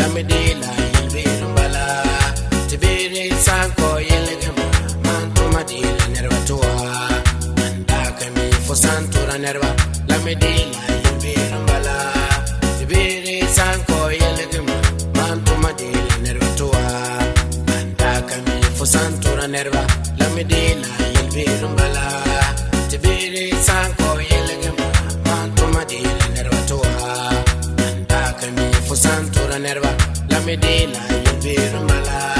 me de la yelvirumbala. Tibiri sanko yelegema, mantuma de la nervatua. Andaka mi for santura nerva, la me de la yelvirumbala. Tibiri sanko yelegema, mantuma de la nervatua. Andaka mi for santura nerva, la me de la yelvirumbala. Tibiri sanko yelegema, mantuma de la nervatua. Andaka mi for santura nerva, la me de la yelvirumbala.